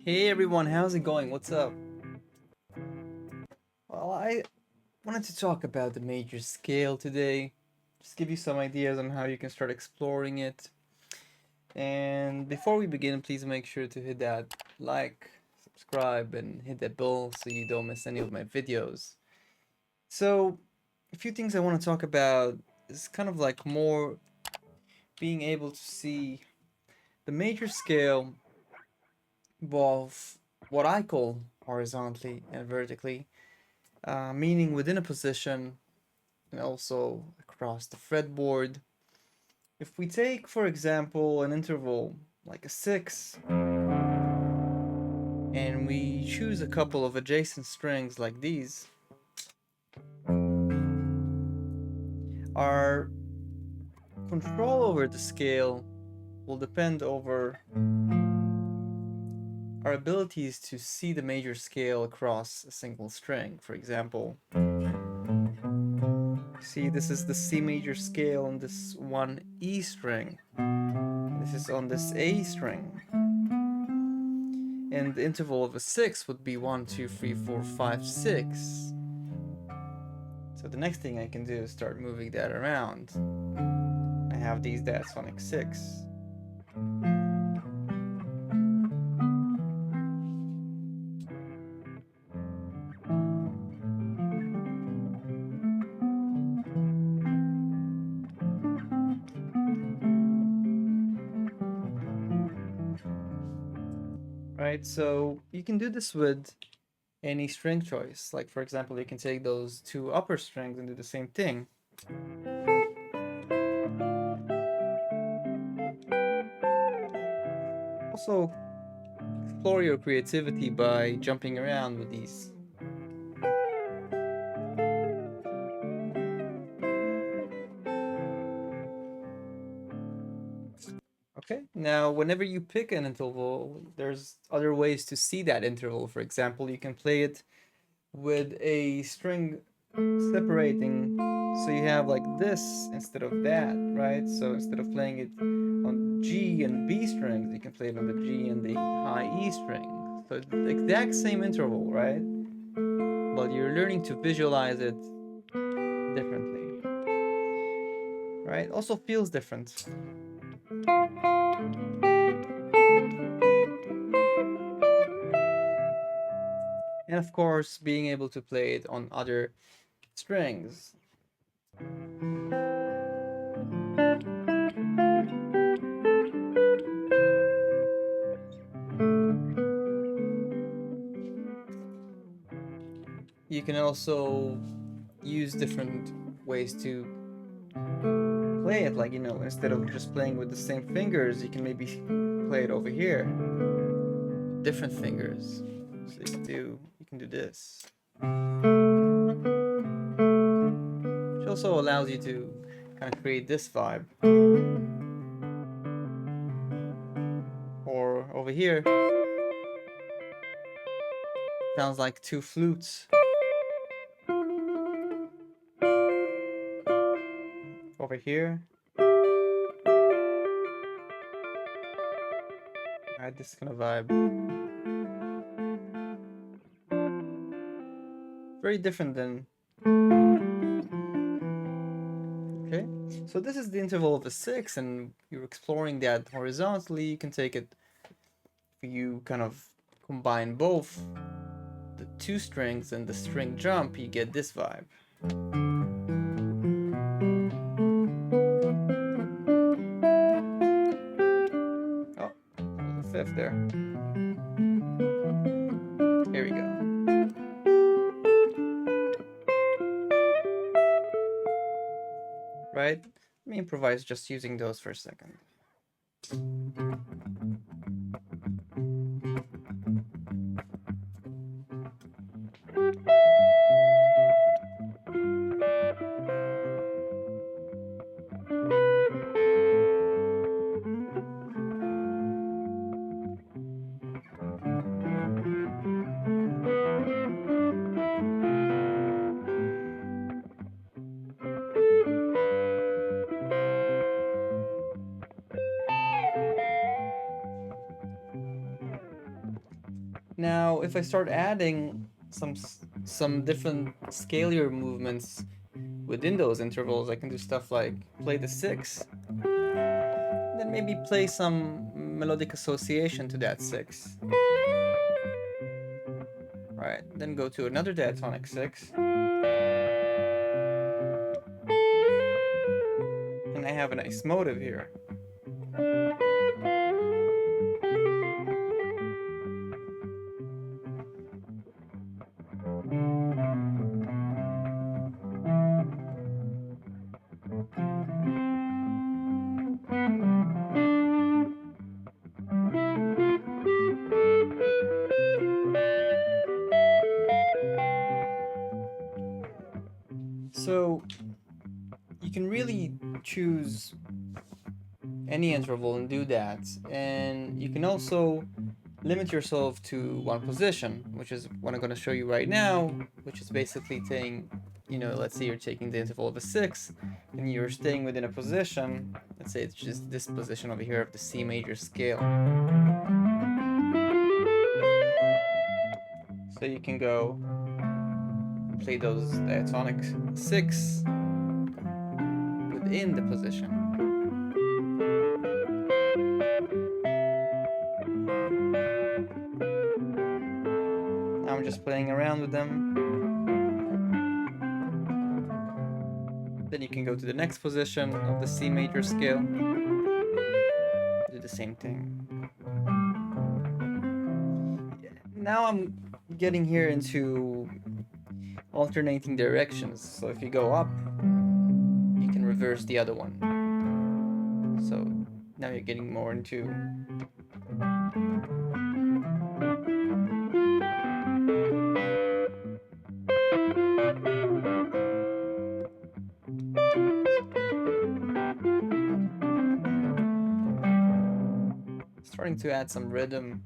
Hey everyone, how's it going? What's up? Well, I wanted to talk about the major scale today. Just give you some ideas on how you can start exploring it. And before we begin, please make sure to hit that like, subscribe, and hit that bell so you don't miss any of my videos. So, a few things I want to talk about is kind of like more being able to see the major scale both what I call horizontally and vertically, meaning within a position and also across the fretboard. If we take, for example, an interval like a 6, and we choose a couple of adjacent strings like these, our control over the scale will depend over our abilities to see the major scale across a single string. For example, see, this is the C major scale on this one E string. This is on this A string. And the interval of a 6 would be 1, 2, 3, 4, 5, 6. So the next thing I can do is start moving that around. I have these diatonic 6. Right, so you can do this with any string choice. Like, for example, you can take those two upper strings and do the same thing. Also, explore your creativity by jumping around with these. Okay, now whenever you pick an interval, there's other ways to see that interval. For example, you can play it with a string separating, so you have like this instead of that, right? So instead of playing it on G and B strings, you can play it on the G and the high E string. So it's the exact same interval, right? But you're learning to visualize it differently, right? Also feels different. And of course, being able to play it on other strings. You can also use different ways to play it, like, instead of just playing with the same fingers, you can maybe play it over here, different fingers. So you can do this, which also allows you to kind of create this vibe. Or over here, Sounds like two flutes. Over here. Alright, this kind of vibe. Very different than... Okay, so this is the interval of a 6, and you're exploring that horizontally. You can take it, if you kind of combine both the two strings and the string jump, you get this vibe. Oh, there's a fifth there. Here we go. Right? Let me improvise just using those for a second. Now, if I start adding some different scalar movements within those intervals, I can do stuff like play the 6, then maybe play some melodic association to that 6. Right, then go to another diatonic 6. And I have a nice motive here. So you can really choose any interval and do that, and you can also limit yourself to one position, which is what I'm going to show you right now, which is basically saying, you know, let's say you're taking the interval of a 6 and you're staying within a position. Let's say it's just this position over here of the C major scale. So you can go play those diatonic 6 within the position. Now I'm just playing around with them. Then you can go to the next position of the C major scale. Do the same thing. Now I'm getting here into alternating directions. So if you go up, you can reverse the other one. So now you're getting more into starting to add some rhythm.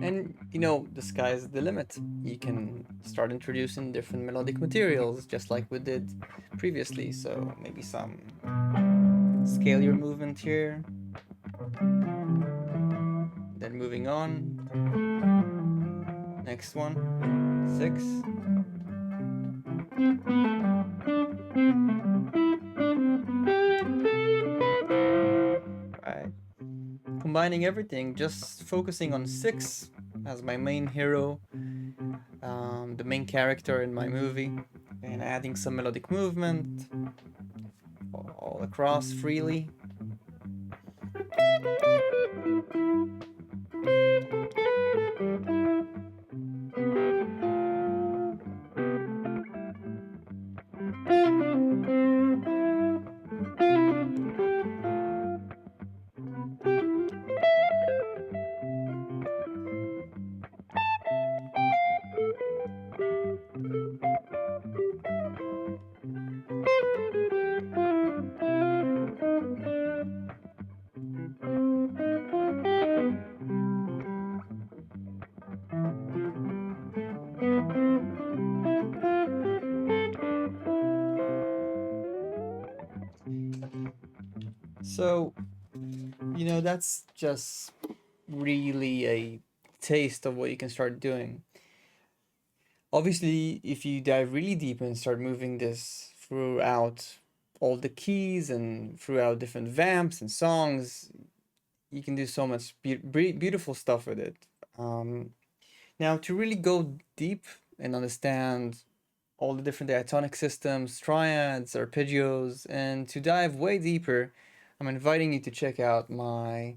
And, you know, the sky's the limit. You can start introducing different melodic materials, just like we did previously. So maybe some scalar movement here. Then moving on. Next one, 6. Right. Combining everything, just focusing on 6 as my main hero, the main character in my movie, and adding some melodic movement all across freely. So, that's just really a taste of what you can start doing. Obviously, if you dive really deep and start moving this throughout all the keys and throughout different vamps and songs, you can do so much beautiful stuff with it. Now, to really go deep and understand all the different diatonic systems, triads, arpeggios, and to dive way deeper, I'm inviting you to check out my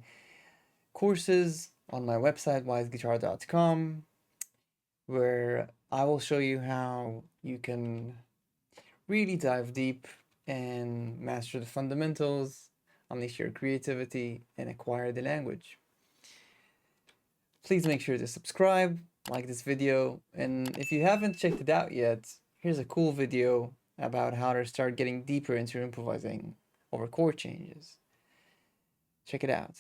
courses on my website, weissguitar.com, where I will show you how you can really dive deep and master the fundamentals, unleash your creativity, and acquire the language. Please make sure to subscribe, like this video, and if you haven't checked it out yet, here's a cool video about how to start getting deeper into improvising over chord changes. Check it out.